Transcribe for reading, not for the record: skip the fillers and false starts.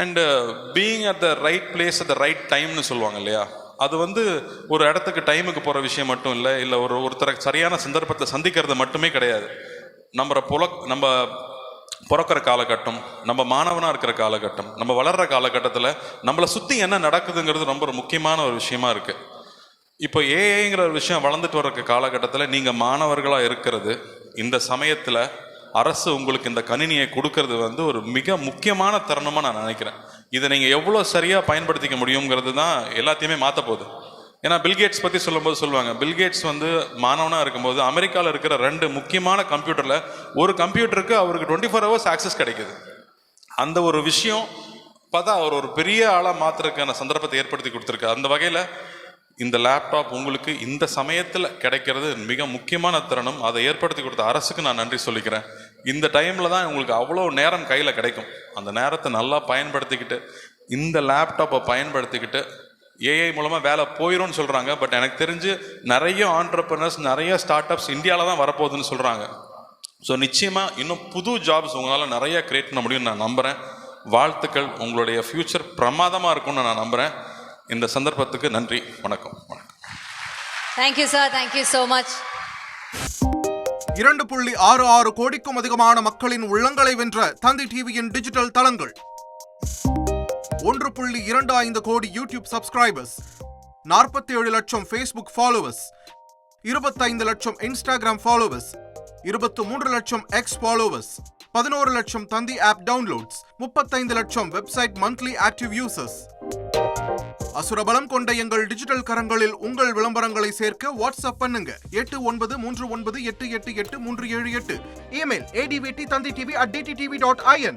And being at the right place at the right டைம்னு சொல்லுவாங்க இல்லையா, அது வந்து ஒரு இடத்துக்கு டைமுக்கு போகிற விஷயம் மட்டும் இல்லை ஒருத்தரை சரியான சந்தர்ப்பத்தை சந்திக்கிறது மட்டுமே கிடையாது. நம்ம பிறக்கிற காலகட்டம், நம்ம மாணவனாக இருக்கிற காலகட்டம், நம்ம வளர்கிற காலகட்டத்தில் நம்மளை சுற்றி என்ன நடக்குதுங்கிறது ரொம்ப ஒரு முக்கியமான ஒரு விஷயமா இருக்குது. இப்போ ஏஐங்கிற ஒரு விஷயம் வளர்ந்துட்டு வர்ற காலகட்டத்தில் நீங்கள் மாணவர்களாக இருக்கிறது, இந்த சமயத்தில் அரசு உங்களுக்கு இந்த கணினியை கொடுக்கறது வந்து ஒரு மிக முக்கியமான தருணமாக நான் நினைக்கிறேன். இதை நீங்கள் எவ்வளோ சரியாக பயன்படுத்திக்க முடியுங்கிறது தான் எல்லாத்தையுமே மாற்ற போகுது. ஏன்னா பில்கேட்ஸ் பற்றி சொல்லும்போது சொல்லுவாங்க, பில்கேட்ஸ் வந்து மாணவனாக இருக்கும்போது அமெரிக்காவில் இருக்கிற 2 முக்கியமான கம்ப்யூட்டரில் ஒரு கம்ப்யூட்டருக்கு அவருக்கு 24 hours ஆக்சஸ் கிடைக்குது. அந்த ஒரு விஷயம் பார்த்தா அவர் ஒரு பெரிய ஆளாக மாற்றுறதுக்கான சந்தர்ப்பத்தை ஏற்படுத்தி கொடுத்துருக்கு. அந்த வகையில் இந்த லேப்டாப் உங்களுக்கு இந்த சமயத்தில் கிடைக்கிறது மிக முக்கியமான தருணம். அதை ஏற்படுத்தி கொடுத்த அரசுக்கு நான் நன்றி சொல்லிக்கிறேன். இந்த டைமில் தான் உங்களுக்கு அவ்வளோ நேரம் கையில் கிடைக்கும். அந்த நேரத்தை நல்லா பயன்படுத்திக்கிட்டு, இந்த லேப்டாப்பை பயன்படுத்திக்கிட்டு, ஏஐ மூலமாக வேலை போயிடும்னு சொல்கிறாங்க. பட் எனக்கு தெரிஞ்சு நிறைய ஆண்டர்பிரினர்ஸ், நிறைய ஸ்டார்ட் அப்ஸ் இந்தியாவில் தான் வரப்போகுதுன்னு சொல்கிறாங்க. ஸோ நிச்சயமாக இன்னும் புது ஜாப்ஸ் உங்களால் நிறைய கிரியேட் பண்ண முடியும்னு நான் நம்புகிறேன். வாழ்த்துக்கள். உங்களுடைய ஃப்யூச்சர் பிரமாதமாக இருக்கும்னு நான் நம்புகிறேன். இந்த சந்தர்ப்பத்துக்கு நன்றி. வணக்கம். Thank you sir, thank you so much. 2.66 கோடிக்கும் அதிகமான மக்களின் உள்ளங்களை வென்ற தந்தி டிவியின் டிஜிட்டல் தளங்கள், 1.25 கோடி யூடியூப் சப்ஸ்கிரைபர்ஸ், 47 லட்சம் ஃபேஸ்புக் ஃபாலோவர்ஸ், 25 லட்சம் இன்ஸ்டாகிராம் ஃபாலோவர்ஸ், 23 லட்சம் எக்ஸ் ஃபாலோவர்ஸ், 11 லட்சம் தந்தி ஆப் டவுன்லோட்ஸ், 35 லட்சம் வெப்சைட் மந்த்லி ஆக்டிவ் யூசர்ஸ். அசுரபலம் கொண்ட எங்கள் டிஜிட்டல் கரங்களில் உங்கள் விளம்பரங்களை சேர்க்க வாட்ஸ்அப் பண்ணுங்க 8939888378. Email advt@dttv.in.